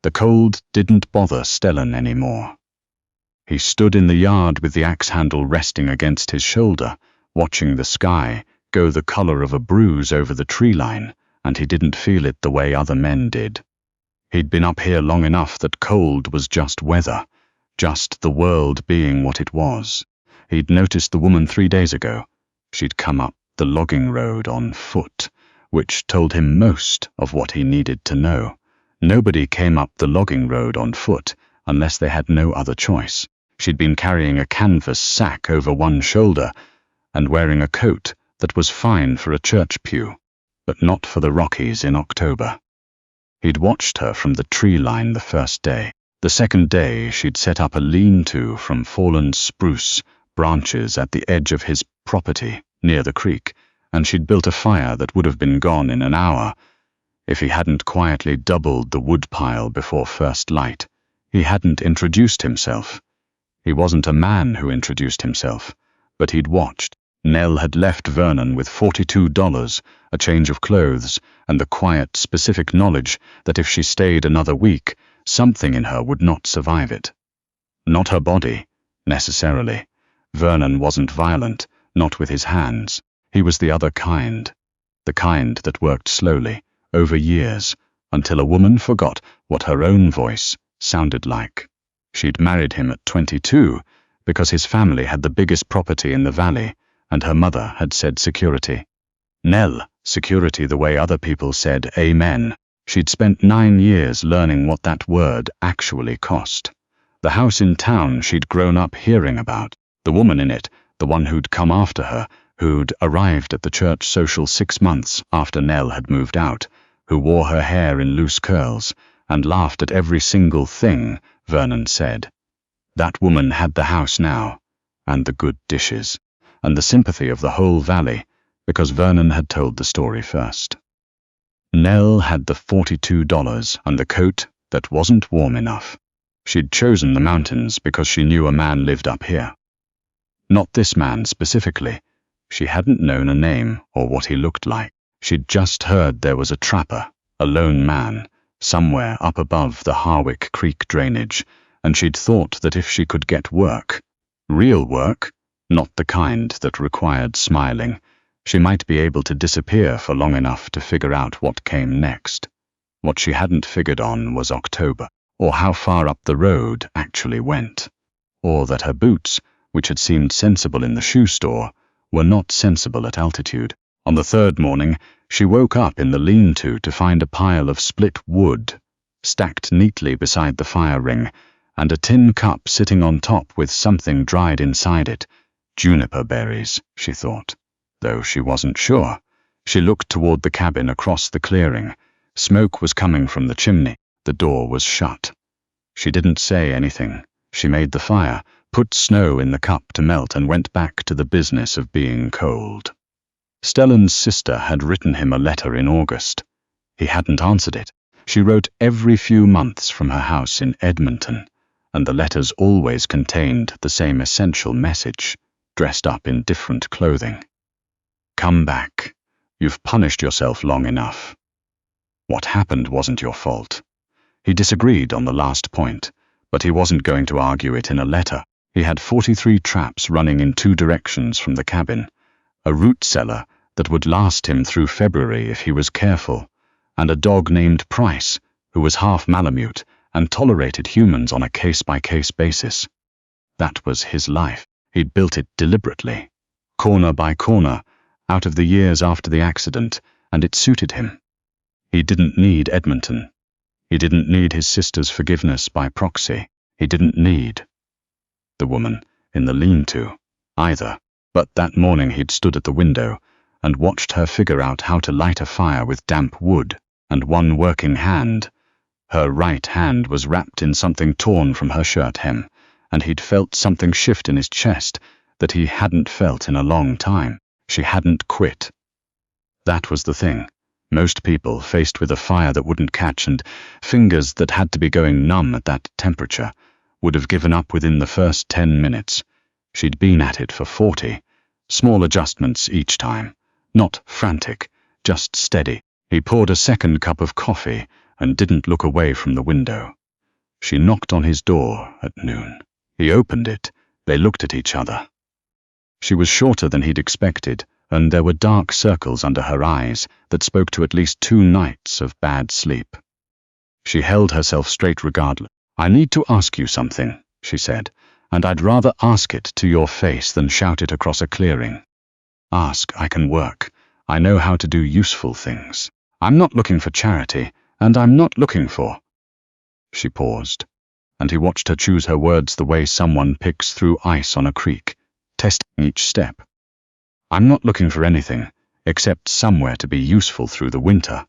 The cold didn't bother Stellan anymore. He stood in the yard with the axe handle resting against his shoulder, watching the sky go the color of a bruise over the tree line, and he didn't feel it the way other men did. He'd been up here long enough that cold was just weather, just the world being what it was. He'd noticed the woman 3 days ago. She'd come up the logging road on foot, which told him most of what he needed to know. Nobody came up the logging road on foot unless they had no other choice. She'd been carrying a canvas sack over one shoulder and wearing a coat that was fine for a church pew, but not for the Rockies in October. He'd watched her from the tree line the first day. The second day, she'd set up a lean-to from fallen spruce branches at the edge of his property near the creek, and she'd built a fire that would have been gone in an hour if he hadn't quietly doubled the wood pile before first light. He hadn't introduced himself. He wasn't a man who introduced himself, but he'd watched. Nelle had left Vernon with $42, a change of clothes, and the quiet, specific knowledge that if she stayed another week, something in her would not survive it. Not her body, necessarily. Vernon wasn't violent, not with his hands. He was the other kind, the kind that worked slowly, over years, until a woman forgot what her own voice sounded like. She'd married him at 22 because his family had the biggest property in the valley, and her mother had said security. Nelle, security the way other people said amen. She'd spent 9 years learning what that word actually cost. The house in town she'd grown up hearing about, the woman in it, the one who'd come after her, who'd arrived at the church social 6 months after Nelle had moved out, who wore her hair in loose curls and laughed at every single thing Vernon said. That woman had the house now, and the good dishes, and the sympathy of the whole valley, because Vernon had told the story first. Nelle had the $42 and the coat that wasn't warm enough. She'd chosen the mountains because she knew a man lived up here. Not this man specifically. She hadn't known a name or what he looked like. She'd just heard there was a trapper, a lone man, somewhere up above the Harwick Creek drainage, and she'd thought that if she could get work, real work, not the kind that required smiling, she might be able to disappear for long enough to figure out what came next. What she hadn't figured on was October, or how far up the road actually went, or that her boots, which had seemed sensible in the shoe store, were not sensible at altitude. On the third morning, she woke up in the lean-to to find a pile of split wood stacked neatly beside the fire ring, and a tin cup sitting on top with something dried inside it. Juniper berries, she thought, though she wasn't sure. She looked toward the cabin across the clearing. Smoke was coming from the chimney. The door was shut. She didn't say anything. She made the fire, put snow in the cup to melt, and went back to the business of being cold. Stellan's sister had written him a letter in August. He hadn't answered it. She wrote every few months from her house in Edmonton, and the letters always contained the same essential message, dressed up in different clothing. Come back. You've punished yourself long enough. What happened wasn't your fault. He disagreed on the last point, but he wasn't going to argue it in a letter. He had 43 traps running in 2 directions from the cabin, a root cellar that would last him through February if he was careful, and a dog named Price, who was half Malamute and tolerated humans on a case-by-case basis. That was his life. He'd built it deliberately, corner by corner, out of the years after the accident, and it suited him. He didn't need Edmonton. He didn't need his sister's forgiveness by proxy. He didn't need the woman in the lean-to either. But that morning he'd stood at the window and watched her figure out how to light a fire with damp wood, and one working hand. Her right hand was wrapped in something torn from her shirt hem, and he'd felt something shift in his chest that he hadn't felt in a long time. She hadn't quit. That was the thing. Most people, faced with a fire that wouldn't catch and fingers that had to be going numb at that temperature, would have given up within the first 10 minutes. She'd been at it for 40. Small adjustments each time. Not frantic, just steady. He poured a second cup of coffee and didn't look away from the window. She knocked on his door at noon. He opened it. They looked at each other. She was shorter than he'd expected, and there were dark circles under her eyes that spoke to at least 2 nights of bad sleep. She held herself straight regardless. "I need to ask you something," she said, "and I'd rather ask it to your face than shout it across a clearing. Ask, I can work. I know how to do useful things. I'm not looking for charity, and I'm not looking for—" She paused, and he watched her choose her words the way someone picks through ice on a creek, testing each step. "I'm not looking for anything, except somewhere to be useful through the winter.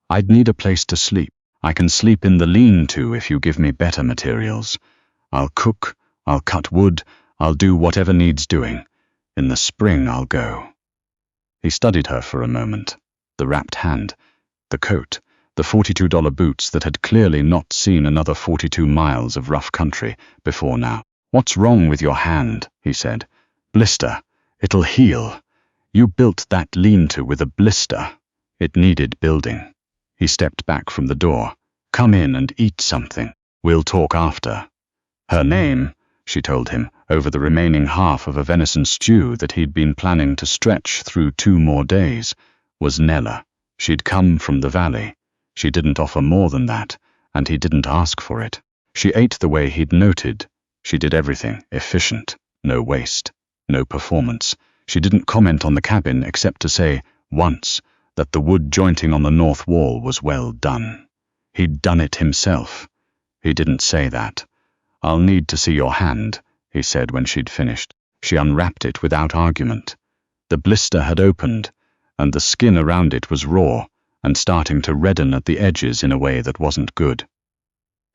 I'd need a place to sleep. I can sleep in the lean-to if you give me better materials. I'll cook, I'll cut wood, I'll do whatever needs doing. In the spring I'll go." He studied her for a moment. The wrapped hand, the coat, the $42 boots that had clearly not seen another 42 miles of rough country before now. "What's wrong with your hand?" he said. "Blister. It'll heal. You built that lean-to with a blister. It needed building." He stepped back from the door. "Come in and eat something. We'll talk after." Her name, she told him, over the remaining half of a venison stew that he'd been planning to stretch through 2 more days, was Nelle. She'd come from the valley. She didn't offer more than that, and he didn't ask for it. She ate the way he'd noted. She did everything efficient, no waste, no performance. She didn't comment on the cabin except to say, once, that the wood jointing on the north wall was well done. He'd done it himself. He didn't say that. "I'll need to see your hand," he said when she'd finished. She unwrapped it without argument. The blister had opened, and the skin around it was raw and starting to redden at the edges in a way that wasn't good.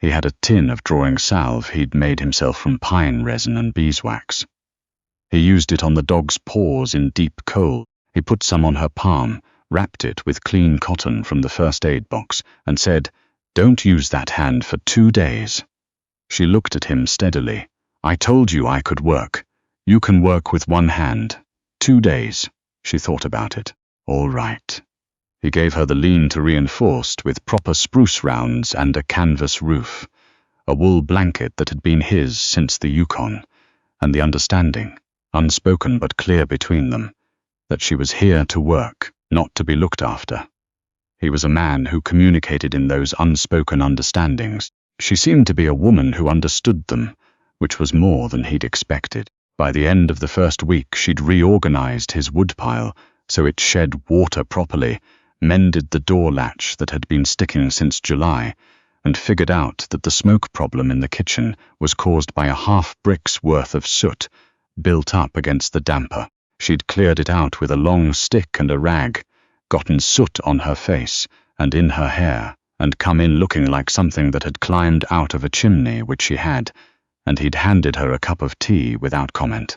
He had a tin of drawing salve he'd made himself from pine resin and beeswax. He used it on the dog's paws in deep cold. He put some on her palm, wrapped it with clean cotton from the first aid box, and said, "Don't use that hand for 2 days." She looked at him steadily. "I told you I could work. You can work with 1 hand. 2 days." She thought about it. "All right." He gave her the lean-to reinforced with proper spruce rounds and a canvas roof, a wool blanket that had been his since the Yukon, and the understanding, unspoken but clear between them, that she was here to work, not to be looked after. He was a man who communicated in those unspoken understandings. She seemed to be a woman who understood them, which was more than he'd expected. By the end of the first week, she'd reorganized his woodpile so it shed water properly, mended the door latch that had been sticking since July, and figured out that the smoke problem in the kitchen was caused by a half-brick's worth of soot built up against the damper. She'd cleared it out with a long stick and a rag, gotten soot on her face and in her hair, and come in looking like something that had climbed out of a chimney, which she had, and he'd handed her a cup of tea without comment.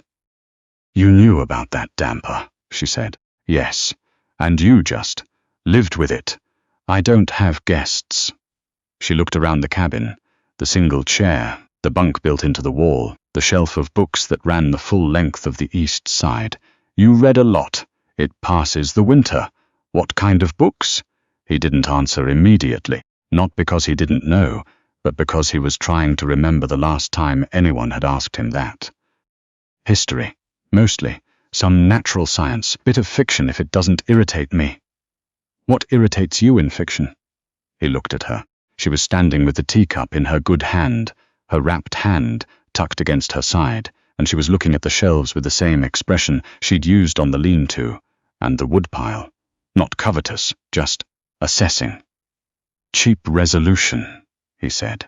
"You knew about that damper," she said. "Yes, and you just lived with it. I don't have guests." She looked around the cabin, the single chair, the bunk built into the wall, the shelf of books that ran the full length of the east side. "You read a lot. It passes the winter. What kind of books?" He didn't answer immediately, not because he didn't know, but because he was trying to remember the last time anyone had asked him that. "History, mostly. Some natural science, bit of fiction if it doesn't irritate me." "What irritates you in fiction?" He looked at her. She was standing with the teacup in her good hand, her wrapped hand tucked against her side, and she was looking at the shelves with the same expression she'd used on the lean-to and the woodpile. Not covetous, just assessing. "Cheap resolution," he said.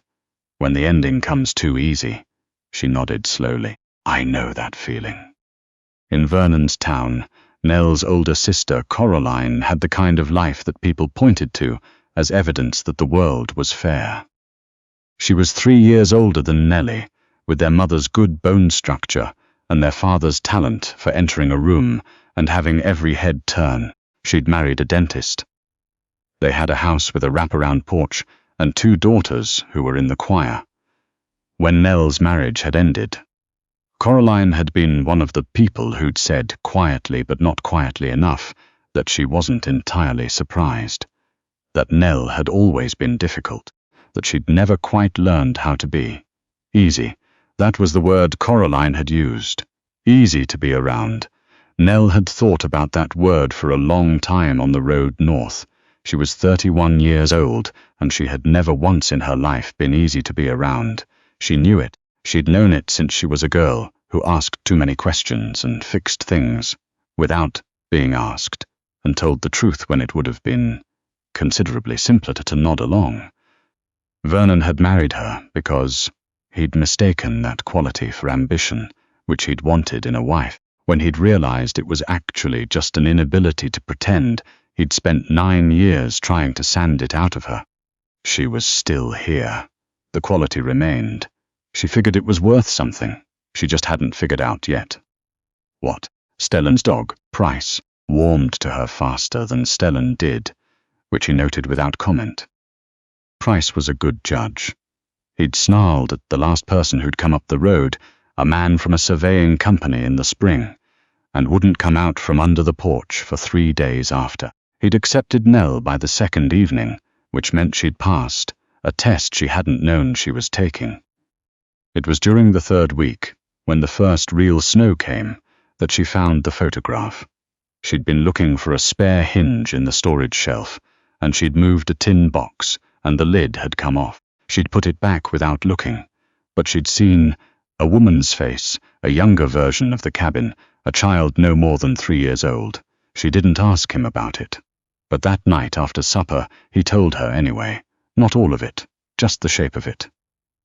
"When the ending comes too easy." She nodded slowly. "I know that feeling." In Vernon's town, Nelle's older sister, Coraline, had the kind of life that people pointed to as evidence that the world was fair. She was 3 years older than Nelle, with their mother's good bone structure and their father's talent for entering a room and having every head turn. She'd married a dentist. They had a house with a wraparound porch and 2 daughters who were in the choir. When Nelle's marriage had ended, Coraline had been one of the people who'd said, quietly but not quietly enough, that she wasn't entirely surprised. that Nelle had always been difficult, that she'd never quite learned how to be. Easy. That was the word Coraline had used. Easy to be around. Nelle had thought about that word for a long time on the road north. She was 31 years old, and she had never once in her life been easy to be around. She knew it. She'd known it since she was a girl who asked too many questions and fixed things without being asked, and told the truth when it would have been considerably simpler to nod along. Vernon had married her because he'd mistaken that quality for ambition, which he'd wanted in a wife. When he'd realized it was actually just an inability to pretend, he'd spent 9 years trying to sand it out of her. She was still here. The quality remained. She figured it was worth something. She just hadn't figured out yet. What? Stellan's dog, Price, warmed to her faster than Stellan did, which he noted without comment. Price was a good judge. He'd snarled at the last person who'd come up the road, a man from a surveying company in the spring, and wouldn't come out from under the porch for 3 days after. He'd accepted Nelle by the second evening, which meant she'd passed, a test she hadn't known she was taking. It was during the 3rd week, when the first real snow came, that she found the photograph. She'd been looking for a spare hinge in the storage shelf, and she'd moved a tin box, and the lid had come off. She'd put it back without looking, but she'd seen a woman's face, a younger version of the cabin, a child no more than 3 years old. She didn't ask him about it. But that night after supper, he told her anyway. Not all of it, just the shape of it.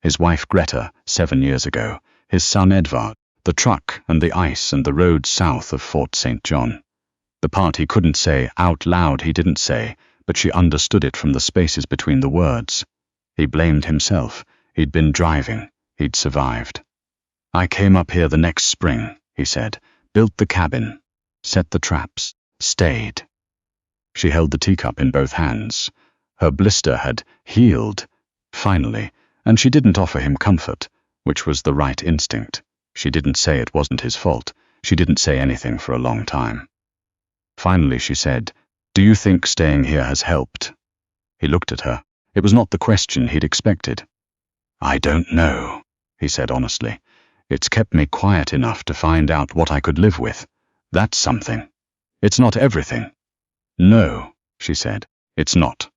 His wife Greta, 7 years ago, his son Edvard, the truck and the ice and the road south of Fort St. John. The part he couldn't say out loud he didn't say, but she understood it from the spaces between the words. He blamed himself. He'd been driving. He'd survived. I came up here the next spring, he said, built the cabin, set the traps, stayed. She held the teacup in both hands. Her blister had healed, finally, and she didn't offer him comfort, which was the right instinct. She didn't say it wasn't his fault. She didn't say anything for a long time. Finally she said, "Do you think staying here has helped?" He looked at her. It was not the question he'd expected. "I don't know," he said honestly. "It's kept me quiet enough to find out what I could live with. That's something. It's not everything." "No," she said, "it's not."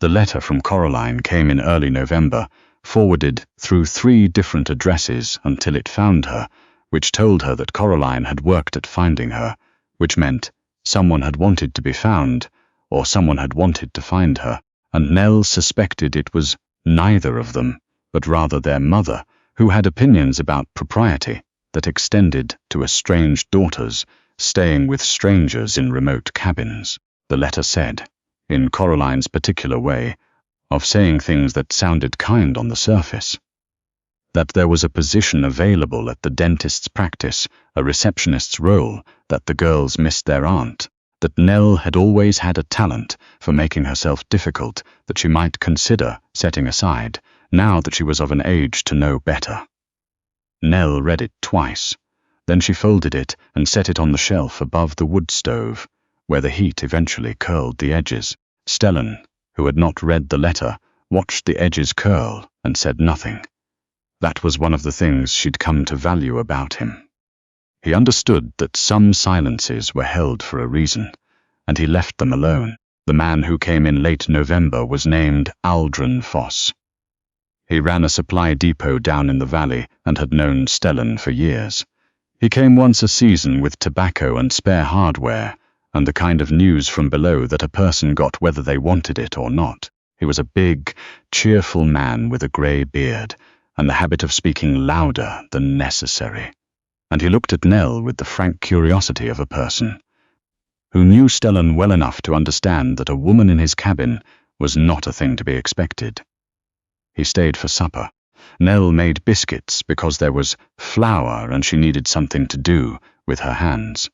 The letter from Coraline came in early November, forwarded through 3 different addresses until it found her, which told her that Coraline had worked at finding her, which meant someone had wanted to be found, or someone had wanted to find her, and Nelle suspected it was neither of them, but rather their mother, who had opinions about propriety that extended to estranged daughters staying with strangers in remote cabins. The letter said, in Coraline's particular way, of saying things that sounded kind on the surface, that there was a position available at the dentist's practice, a receptionist's role, that the girls missed their aunt, that Nelle had always had a talent for making herself difficult that she might consider setting aside, now that she was of an age to know better. Nelle read it twice. Then she folded it and set it on the shelf above the wood stove, where the heat eventually curled the edges. Stellan, who had not read the letter, watched the edges curl and said nothing. That was one of the things she'd come to value about him. He understood that some silences were held for a reason, and he left them alone. The man who came in late November was named Aldrin Foss. He ran a supply depot down in the valley and had known Stellan for years. He came once a season with tobacco and spare hardware, and the kind of news from below that a person got whether they wanted it or not. He was a big, cheerful man with a grey beard, and the habit of speaking louder than necessary. And he looked at Nelle with the frank curiosity of a person who knew Stellan well enough to understand that a woman in his cabin was not a thing to be expected. He stayed for supper. Nelle made biscuits because there was flour and she needed something to do with her hands.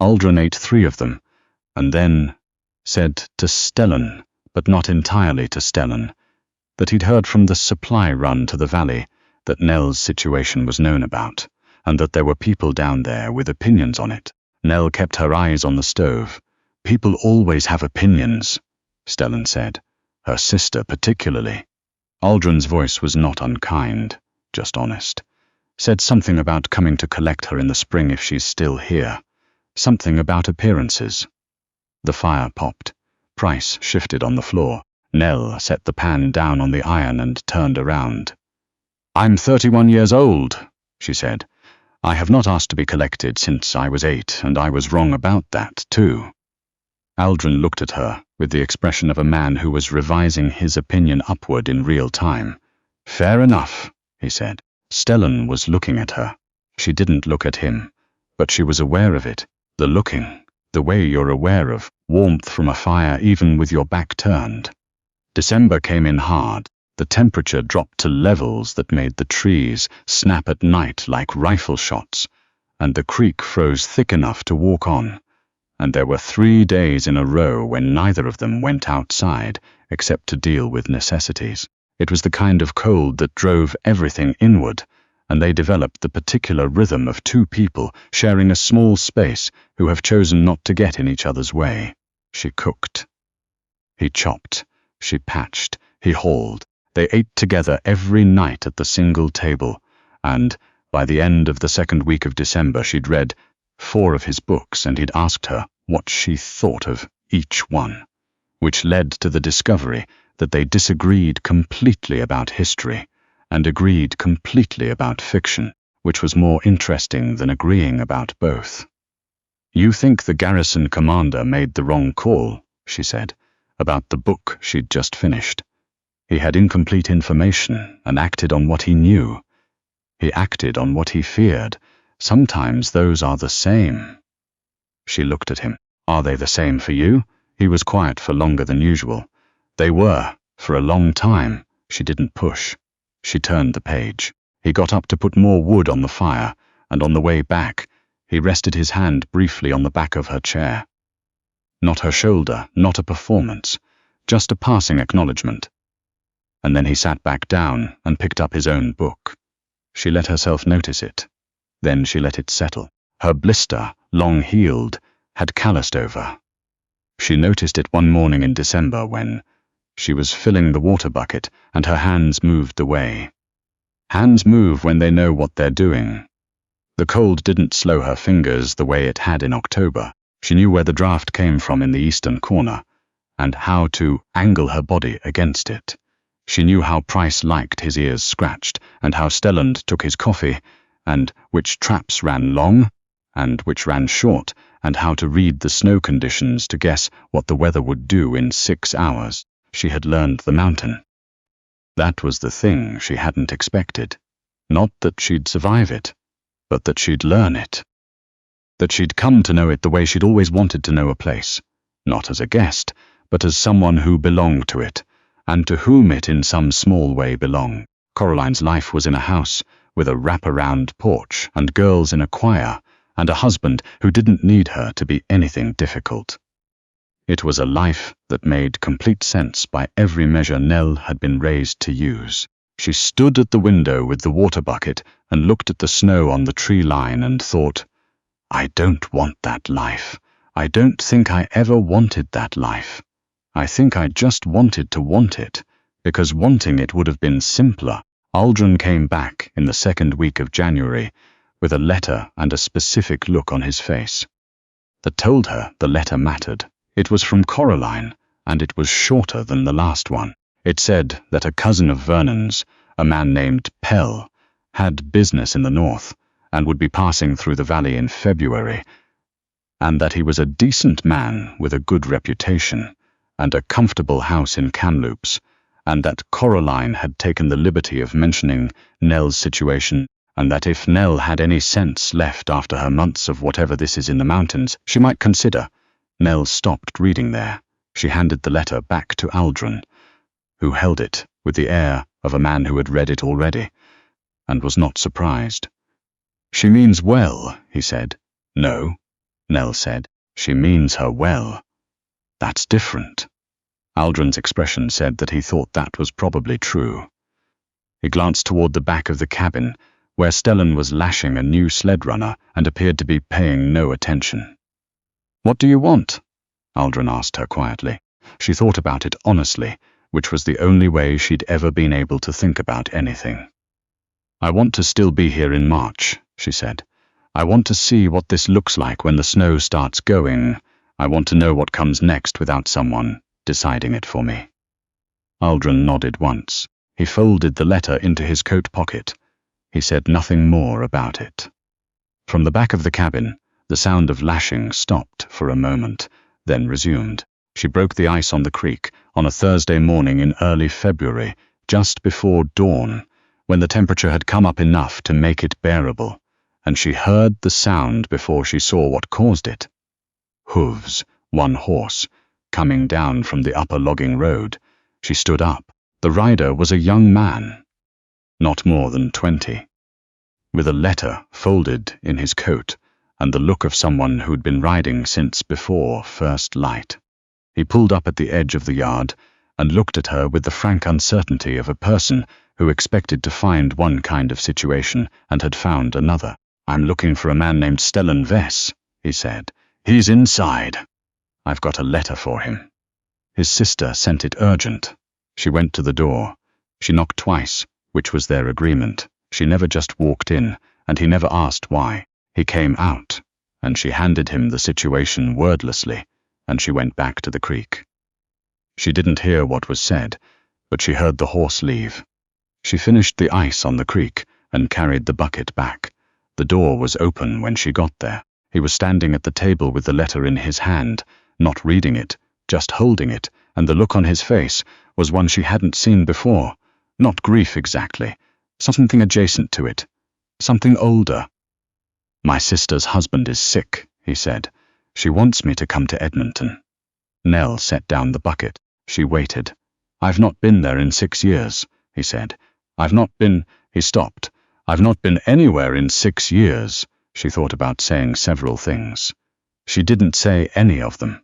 Aldrin ate 3 of them, and then said to Stellan, but not entirely to Stellan, that he'd heard from the supply run to the valley that Nelle's situation was known about, and that there were people down there with opinions on it. Nelle kept her eyes on the stove. People always have opinions, Stellan said. Her sister particularly. Aldrin's voice was not unkind, just honest. Said something about coming to collect her in the spring if she's still here. Something about appearances. The fire popped. Price shifted on the floor. Nelle set the pan down on the iron and turned around. I'm 31 years old, she said. I have not asked to be collected since I was 8, and I was wrong about that, too. Aldrin looked at her with the expression of a man who was revising his opinion upward in real time. Fair enough, he said. Stellan was looking at her. She didn't look at him, but she was aware of it. The looking, the way you're aware of warmth from a fire even with your back turned. December came in hard. The temperature dropped to levels that made the trees snap at night like rifle shots, and the creek froze thick enough to walk on. And there were 3 days in a row when neither of them went outside except to deal with necessities. It was the kind of cold that drove everything inward, and they developed the particular rhythm of 2 people sharing a small space who have chosen not to get in each other's way. She cooked. He chopped. She patched. He hauled. They ate together every night at the single table, and by the end of the second week of December she'd read 4 of his books, and he'd asked her what she thought of each one, which led to the discovery that they disagreed completely about history and agreed completely about fiction, which was more interesting than agreeing about both. You think the garrison commander made the wrong call, she said, about the book she'd just finished. He had incomplete information and acted on what he knew. He acted on what he feared. Sometimes those are the same. She looked at him. Are they the same for you? He was quiet for longer than usual. They were, for a long time. She didn't push. She turned the page. He got up to put more wood on the fire, and on the way back, he rested his hand briefly on the back of her chair. Not her shoulder, not a performance, just a passing acknowledgement. And then he sat back down and picked up his own book. She let herself notice it. Then she let it settle. Her blister, long-healed, had calloused over. She noticed it one morning in December when she was filling the water bucket and her hands moved away. Hands move when they know what they're doing. The cold didn't slow her fingers the way it had in October. She knew where the draft came from in the eastern corner and how to angle her body against it. She knew how Price liked his ears scratched, and how Stellan took his coffee, and which traps ran long, and which ran short, and how to read the snow conditions to guess what the weather would do in 6 hours. She had learned the mountain. That was the thing she hadn't expected. Not that she'd survive it, but that she'd learn it. That she'd come to know it the way she'd always wanted to know a place, not as a guest, but as someone who belonged to it, and to whom it in some small way belonged. Coraline's life was in a house, with a wrap-around porch, and girls in a choir, and a husband who didn't need her to be anything difficult. It was a life that made complete sense by every measure Nelle had been raised to use. She stood at the window with the water bucket and looked at the snow on the tree line and thought, I don't want that life. I don't think I ever wanted that life. I think I just wanted to want it, because wanting it would have been simpler. Aldrin came back in the second week of January with a letter and a specific look on his face that told her the letter mattered. It was from Coraline, and it was shorter than the last one. It said that a cousin of Vernon's, a man named Pell, had business in the north and would be passing through the valley in February, and that he was a decent man with a good reputation and a comfortable house in Kamloops, and that Coraline had taken the liberty of mentioning Nelle's situation, and that if Nelle had any sense left after her months of whatever this is in the mountains, she might consider. Nelle stopped reading there. She handed the letter back to Aldrin, who held it with the air of a man who had read it already, and was not surprised. She means well, he said. No, Nelle said. She means her well. That's different. Aldrin's expression said that he thought that was probably true. He glanced toward the back of the cabin, where Stellan was lashing a new sled runner and appeared to be paying no attention. What do you want? Aldrin asked her quietly. She thought about it honestly, which was the only way she'd ever been able to think about anything. "I want to still be here in March," she said. "I want to see what this looks like when the snow starts going. I want to know what comes next without someone deciding it for me." Aldrin nodded once. He folded the letter into his coat pocket. He said nothing more about it. From the back of the cabin, the sound of lashing stopped for a moment, then resumed. She broke the ice on the creek on a Thursday morning in early February, just before dawn, when the temperature had come up enough to make it bearable, and she heard the sound before she saw what caused it. Hooves, one horse, coming down from the upper logging road. She stood up. The rider was a young man, not more than 20, with a letter folded in his coat and the look of someone who'd been riding since before first light. He pulled up at the edge of the yard and looked at her with the frank uncertainty of a person who expected to find one kind of situation and had found another. "I'm looking for a man named Stellan Vess," he said. "He's inside. I've got a letter for him." His sister sent it urgent. She went to the door. She knocked twice, which was their agreement. She never just walked in, and he never asked why. He came out, and she handed him the situation wordlessly, and she went back to the creek. She didn't hear what was said, but she heard the horse leave. She finished the ice on the creek and carried the bucket back. The door was open when she got there. He was standing at the table with the letter in his hand, not reading it, just holding it, and the look on his face was one she hadn't seen before. Not grief exactly, something adjacent to it, something older. "My sister's husband is sick," he said. "She wants me to come to Edmonton." Nelle set down the bucket. She waited. "I've not been there in 6 years," he said. He stopped. "I've not been anywhere in 6 years." She thought about saying several things. She didn't say any of them.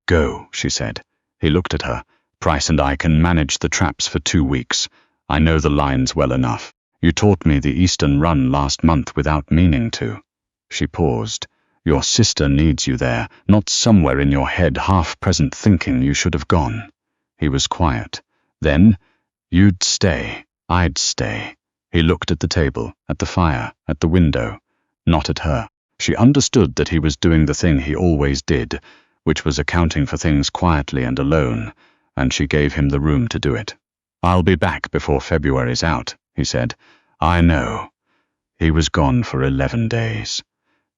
"Go," she said. He looked at her. "Price and I can manage the traps for 2 weeks. I know the lines well enough. You taught me the eastern run last month without meaning to." She paused. "Your sister needs you there, not somewhere in your head half-present thinking you should have gone." He was quiet. "Then, you'd stay. I'd stay." He looked at the table, at the fire, at the window, not at her. She understood that he was doing the thing he always did, which was accounting for things quietly and alone, and she gave him the room to do it. "I'll be back before February's out," he said. "I know." He was gone for 11 days.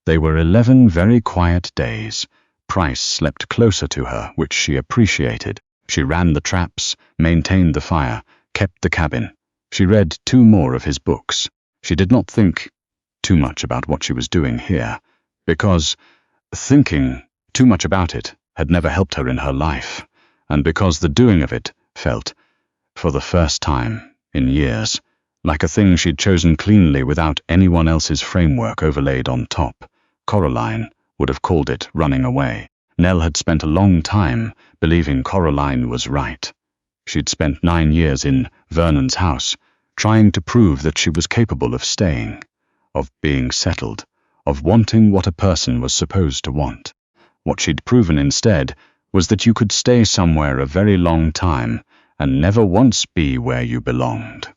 They were 11 very quiet days. Price slept closer to her, which she appreciated. She ran the traps, maintained the fire, kept the cabin. She read 2 more of his books. She did not think too much about what she was doing here, because thinking too much about it had never helped her in her life, and because the doing of it felt, for the first time in years, like a thing she'd chosen cleanly without anyone else's framework overlaid on top. Coraline would have called it running away. Nelle had spent a long time believing Coraline was right. She'd spent 9 years in Vernon's house, trying to prove that she was capable of staying, of being settled, of wanting what a person was supposed to want. What she'd proven instead was that you could stay somewhere a very long time and never once be where you belonged.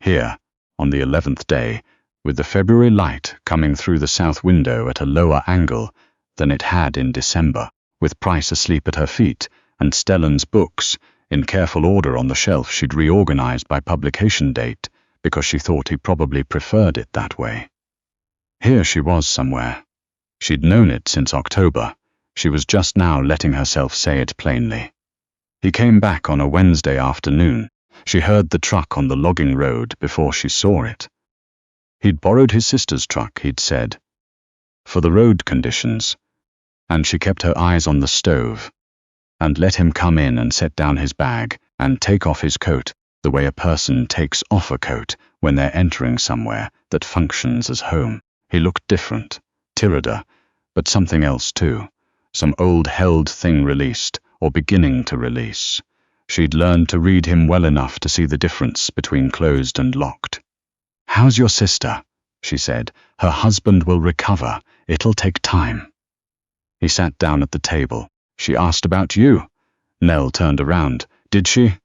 Here, on the 11th day, with the February light coming through the south window at a lower angle than it had in December, with Price asleep at her feet and Stellan's books in careful order on the shelf she'd reorganized by publication date because she thought he probably preferred it that way. Here she was somewhere. She'd known it since October. She was just now letting herself say it plainly. He came back on a Wednesday afternoon. She heard the truck on the logging road before she saw it. He'd borrowed his sister's truck, he'd said, for the road conditions, and she kept her eyes on the stove, and let him come in and set down his bag and take off his coat, the way a person takes off a coat when they're entering somewhere that functions as home. He looked different, tirada, but something else too, some old held thing released, or beginning to release. She'd learned to read him well enough to see the difference between closed and locked. "How's your sister?" she said. "Her husband will recover. It'll take time." He sat down at the table. "She asked about you." Nelle turned around. Did she?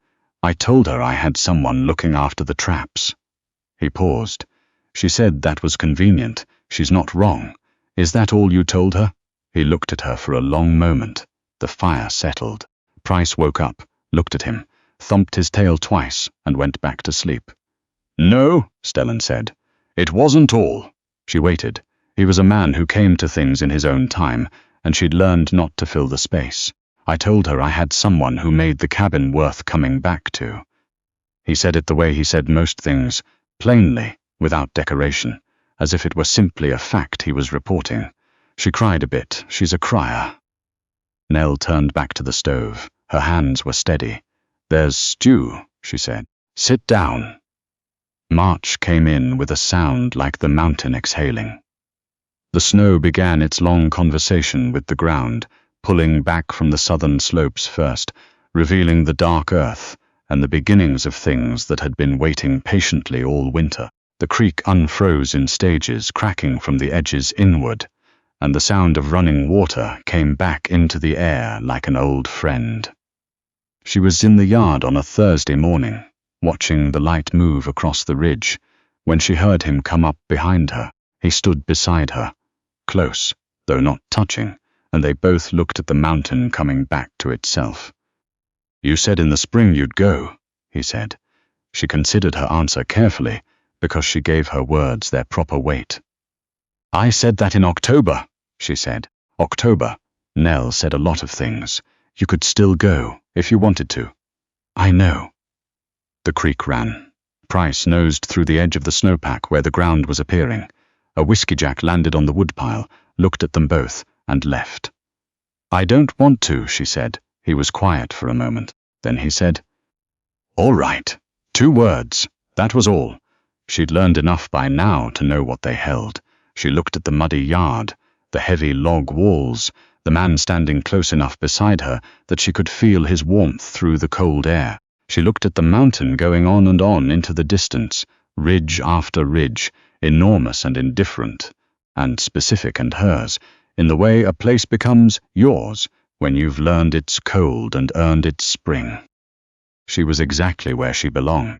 I told her I had someone looking after the traps. He paused. She said that was convenient. She's not wrong. Is that all you told her? He looked at her for a long moment. The fire settled. Price woke up, looked at him, thumped his tail twice, and went back to sleep. No, Stellan said. It wasn't all. She waited. He was a man who came to things in his own time, and she'd learned not to fill the space. I told her I had someone who made the cabin worth coming back to. He said it the way he said most things, plainly, without decoration, as if it were simply a fact he was reporting. She cried a bit. She's a crier. Nelle turned back to the stove. Her hands were steady. There's stew, she said. Sit down. March came in with a sound like the mountain exhaling. The snow began its long conversation with the ground, pulling back from the southern slopes first, revealing the dark earth and the beginnings of things that had been waiting patiently all winter. The creek unfroze in stages, cracking from the edges inward, and the sound of running water came back into the air like an old friend. She was in the yard on a Thursday morning, watching the light move across the ridge, when she heard him come up behind her. He stood beside her, close, though not touching, and they both looked at the mountain coming back to itself. You said in the spring you'd go, he said. She considered her answer carefully, because she gave her words their proper weight. I said that in October, she said. October. Nelle said a lot of things. You could still go, if you wanted to. I know. The creek ran. Price nosed through the edge of the snowpack where the ground was appearing. A whiskey-jack landed on the woodpile, looked at them both, and left. I don't want to, she said. He was quiet for a moment. Then he said, All right. 2 words. That was all. She'd learned enough by now to know what they held. She looked at the muddy yard, the heavy log walls, the man standing close enough beside her that she could feel his warmth through the cold air. She looked at the mountain going on and on into the distance, ridge after ridge, enormous and indifferent, and specific and hers, in the way a place becomes yours when you've learned its cold and earned its spring. She was exactly where she belonged.